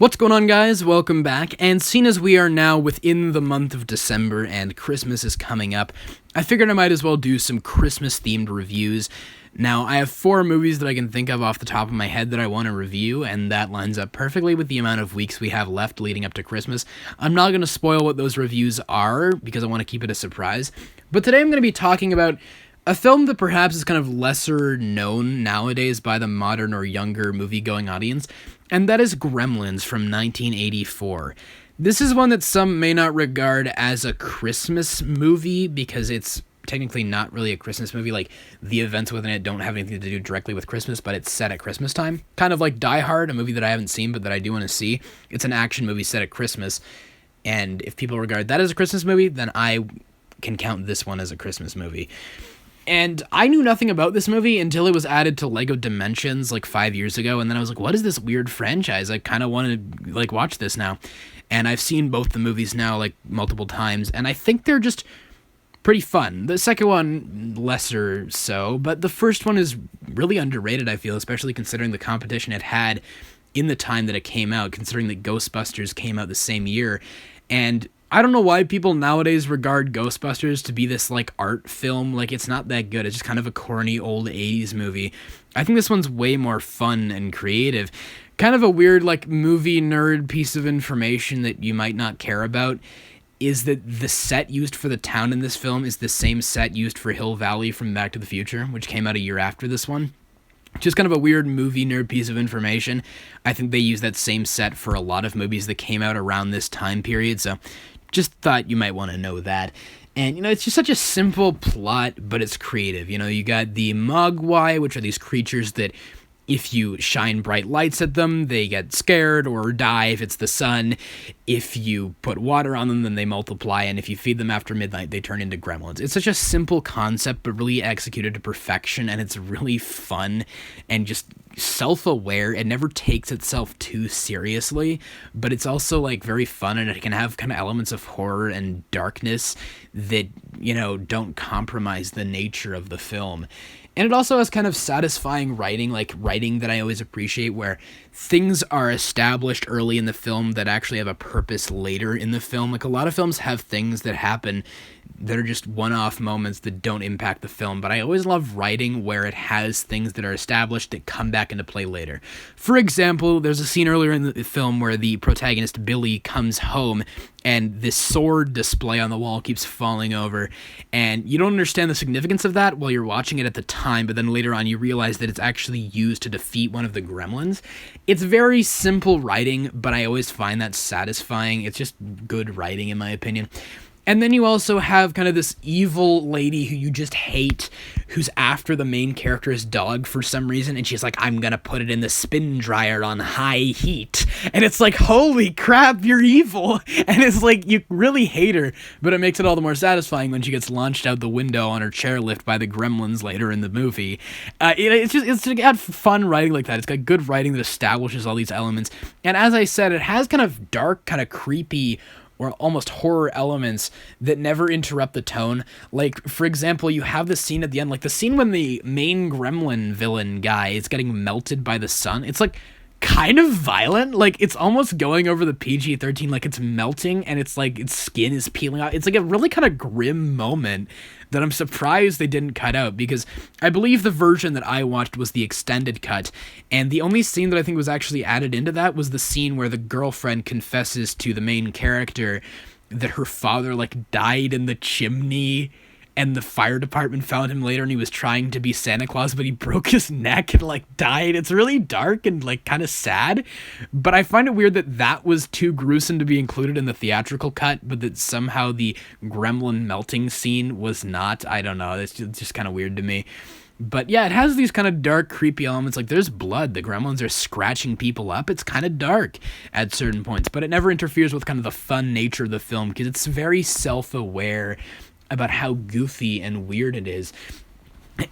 What's going on, guys? Welcome back, and seeing as we are now within the month of December and Christmas is coming up, I figured I might as well do some Christmas-themed reviews. Now, I have 4 movies that I can think of off the top of my head that I want to review, and that lines up perfectly with the amount of weeks we have left leading up to Christmas. I'm not going to spoil what those reviews are, because I want to keep it a surprise, but today I'm going to be talking about a film that perhaps is kind of lesser known nowadays by the modern or younger movie-going audience, and that is Gremlins from 1984. This is one that some may not regard as a Christmas movie because it's technically not really a Christmas movie. Like, the events within it don't have anything to do directly with Christmas, but it's set at Christmas time. Kind of like Die Hard, a movie that I haven't seen but that I do want to see. It's an action movie set at Christmas, and if people regard that as a Christmas movie, then I can count this one as a Christmas movie. And I knew nothing about this movie until it was added to LEGO Dimensions like 5 years ago, and then I was like, what is this weird franchise? I kind of want to like watch this now. And I've seen both the movies now like multiple times, and I think they're just pretty fun. The second one, lesser so, but the first one is really underrated, I feel, especially considering the competition it had in the time that it came out, considering that Ghostbusters came out the same year. And I don't know why people nowadays regard Ghostbusters to be this, like, art film. Like, it's not that good. It's just kind of a corny old 80s movie. I think this one's way more fun and creative. Kind of a weird, like, movie nerd piece of information that you might not care about is that the set used for the town in this film is the same set used for Hill Valley from Back to the Future, which came out a year after this one. Just kind of a weird movie nerd piece of information. I think they use that same set for a lot of movies that came out around this time period, so just thought you might want to know that. And, you know, it's just such a simple plot, but it's creative. You know, you got the Mogwai, which are these creatures that if you shine bright lights at them, they get scared or die if it's the sun. If you put water on them, then they multiply. And if you feed them after midnight, they turn into gremlins. It's such a simple concept, but really executed to perfection. And it's really fun and just self-aware. It never takes itself too seriously, but it's also like very fun, and it can have kind of elements of horror and darkness that, you know, don't compromise the nature of the film. And it also has kind of satisfying writing, like writing that I always appreciate, where things are established early in the film that actually have a purpose later in the film. Like, a lot of films have things that happen that are just one-off moments that don't impact the film, but I always love writing where it has things that are established that come back into play later. For example, there's a scene earlier in the film where the protagonist, Billy, comes home, and this sword display on the wall keeps falling over, and you don't understand the significance of that while you're watching it at the time, but then later on you realize that it's actually used to defeat one of the gremlins. It's very simple writing, but I always find that satisfying. It's just good writing, in my opinion. And then you also have kind of this evil lady who you just hate, who's after the main character's dog for some reason, and she's like, I'm gonna put it in the spin dryer on high heat. And it's like, holy crap, you're evil. And it's like, you really hate her, but it makes it all the more satisfying when she gets launched out the window on her chairlift by the gremlins later in the movie. It's got fun writing like that. It's got good writing that establishes all these elements. And as I said, it has kind of dark, kind of creepy, or almost horror elements that never interrupt the tone. Like, for example, you have the scene at the end, like the scene when the main gremlin villain guy is getting melted by the sun. It's like kind of violent. Like, it's almost going over the PG-13, like it's melting and it's like its skin is peeling out. It's like a really kind of grim moment that I'm surprised they didn't cut out, because I believe the version that I watched was the extended cut, and the only scene that I think was actually added into that was the scene where the girlfriend confesses to the main character that her father, like, died in the chimney, and the fire department found him later, and he was trying to be Santa Claus, but he broke his neck and, like, died. It's really dark and, like, kind of sad, but I find it weird that that was too gruesome to be included in the theatrical cut, but that somehow the gremlin melting scene was not. I don't know, it's just kind of weird to me. But yeah, it has these kind of dark, creepy elements. Like, there's blood. The gremlins are scratching people up. It's kind of dark at certain points, but it never interferes with kind of the fun nature of the film, because it's very self-aware about how goofy and weird it is.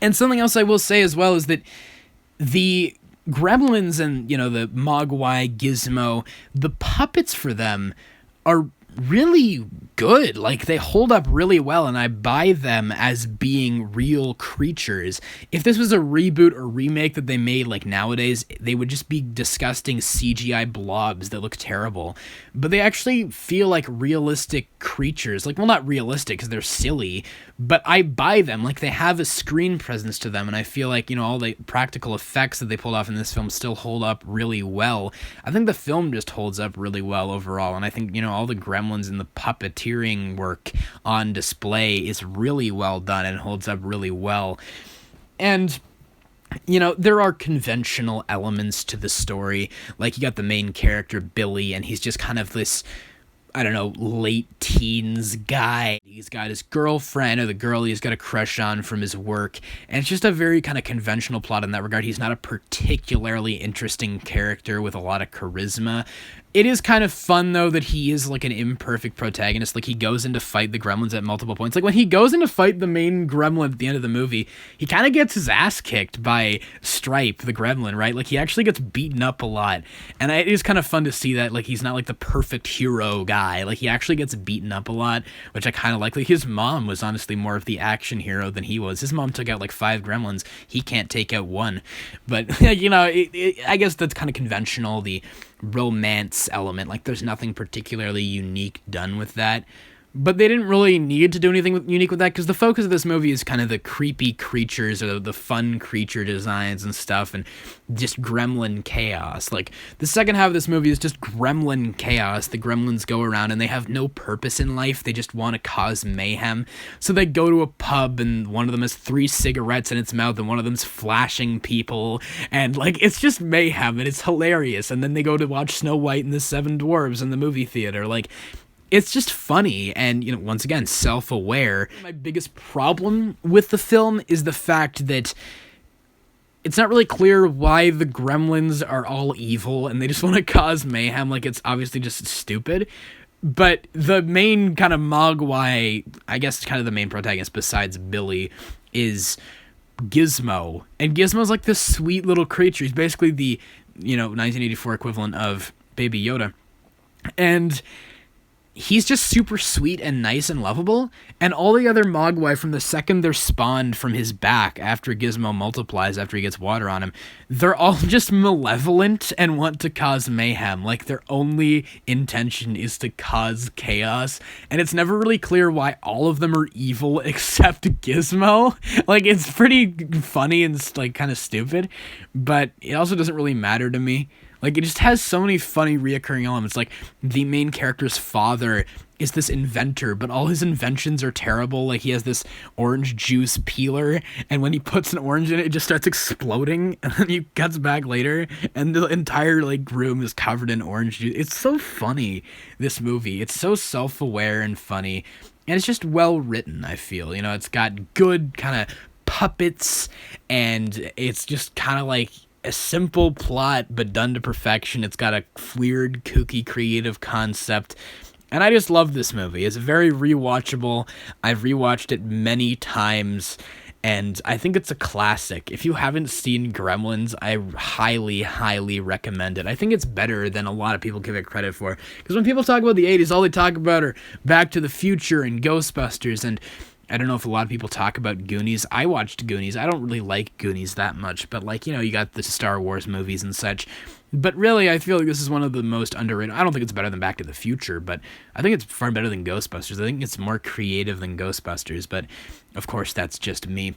And something else I will say as well is that the gremlins and, you know, the Mogwai, Gizmo, the puppets for them are really good. Like, they hold up really well, and I buy them as being real creatures. If this was a reboot or remake that they made like nowadays, they would just be disgusting CGI blobs that look terrible. But they actually feel like realistic creatures. Like, well, not realistic because they're silly, but I buy them. Like, they have a screen presence to them, and I feel like, all the practical effects that they pulled off in this film still hold up really well. I think the film just holds up really well overall, and I think, all the Gremlins and the puppeteering work on display is really well done and holds up really well. And there are conventional elements to the story. Like, you got the main character, Billy, and he's just kind of this, I don't know, late teens guy. He's got his girlfriend, or the girl he's got a crush on from his work, and it's just a very kind of conventional plot in that regard. He's not a particularly interesting character with a lot of charisma. It is kind of fun, though, that he is like an imperfect protagonist. Like, he goes in to fight the Gremlins at multiple points. Like, when he goes in to fight the main Gremlin at the end of the movie, he kind of gets his ass kicked by Stripe, the Gremlin, right? Like, he actually gets beaten up a lot. And it is kind of fun to see that, like, he's not like the perfect hero guy. Like, he actually gets beaten up a lot, which I kind of like. Like, his mom was honestly more of the action hero than he was. His mom took out like 5 Gremlins. He can't take out one. But, I guess that's kind of conventional, the romance element. Like, there's nothing particularly unique done with that, but they didn't really need to do anything unique with that, because the focus of this movie is kind of the creepy creatures, or the fun creature designs and stuff, and just gremlin chaos. Like, the second half of this movie is just gremlin chaos. The gremlins go around and they have no purpose in life. They just want to cause mayhem. So they go to a pub, and one of them has 3 cigarettes in its mouth, and one of them's flashing people, and like, it's just mayhem, and it's hilarious. And then they go to watch Snow White and the 7 Dwarves in the movie theater. Like, it's just funny and, once again, self-aware. My biggest problem with the film is the fact that it's not really clear why the Gremlins are all evil and they just want to cause mayhem. Like, it's obviously just stupid. But the main kind of Mogwai, I guess kind of the main protagonist besides Billy, is Gizmo. And Gizmo's like this sweet little creature. He's basically the, 1984 equivalent of Baby Yoda. And he's just super sweet and nice and lovable, and all the other Mogwai, from the second they're spawned from his back after Gizmo multiplies, after he gets water on him, they're all just malevolent and want to cause mayhem. Like, their only intention is to cause chaos, and it's never really clear why all of them are evil except Gizmo. Like, it's pretty funny and, like, kind of stupid, but it also doesn't really matter to me. Like, it just has so many funny reoccurring elements. Like, the main character's father is this inventor, but all his inventions are terrible. Like, he has this orange juice peeler, and when he puts an orange in it, it just starts exploding, and then he cuts back later, and the entire, like, room is covered in orange juice. It's so funny, this movie. It's so self-aware and funny, and it's just well written, I feel. It's got good kind of puppets, and it's just kind of like a simple plot, but done to perfection. It's got a weird, kooky, creative concept, and I just love this movie. It's very rewatchable. I've rewatched it many times, and I think it's a classic. If you haven't seen Gremlins, I highly, highly recommend it. I think it's better than a lot of people give it credit for, because when people talk about the 80s, all they talk about are Back to the Future and Ghostbusters, and I don't know if a lot of people talk about Goonies. I watched Goonies. I don't really like Goonies that much, but, like, you got the Star Wars movies and such. But really, I feel like this is one of the most underrated. I don't think it's better than Back to the Future, but I think it's far better than Ghostbusters. I think it's more creative than Ghostbusters, but of course, that's just me.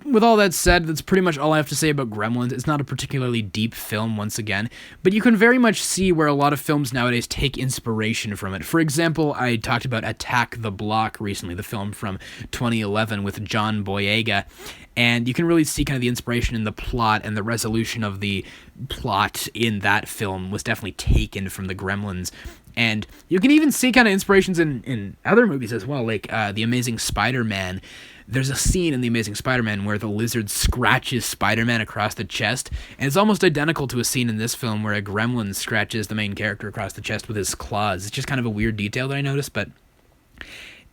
With all that said, that's pretty much all I have to say about Gremlins. It's not a particularly deep film, once again, but you can very much see where a lot of films nowadays take inspiration from it. For example, I talked about Attack the Block recently, the film from 2011 with John Boyega, and you can really see kind of the inspiration in the plot, and the resolution of the plot in that film was definitely taken from the Gremlins. And you can even see kind of inspirations in other movies as well, like The Amazing Spider-Man. There's a scene in The Amazing Spider-Man where the lizard scratches Spider-Man across the chest, and it's almost identical to a scene in this film where a gremlin scratches the main character across the chest with his claws. It's just kind of a weird detail that I noticed, but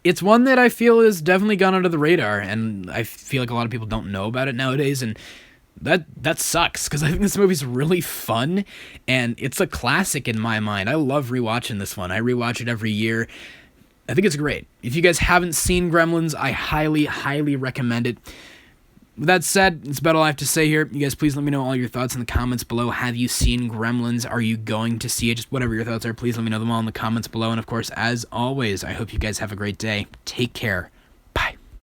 it's one that I feel has definitely gone under the radar, and I feel like a lot of people don't know about it nowadays, and that sucks, because I think this movie's really fun, and it's a classic in my mind. I love rewatching this one. I rewatch it every year. I think it's great. If you guys haven't seen Gremlins, I highly, highly recommend it. With that said, that's about all I have to say here. You guys, please let me know all your thoughts in the comments below. Have you seen Gremlins? Are you going to see it? Just whatever your thoughts are, please let me know them all in the comments below. And of course, as always, I hope you guys have a great day. Take care.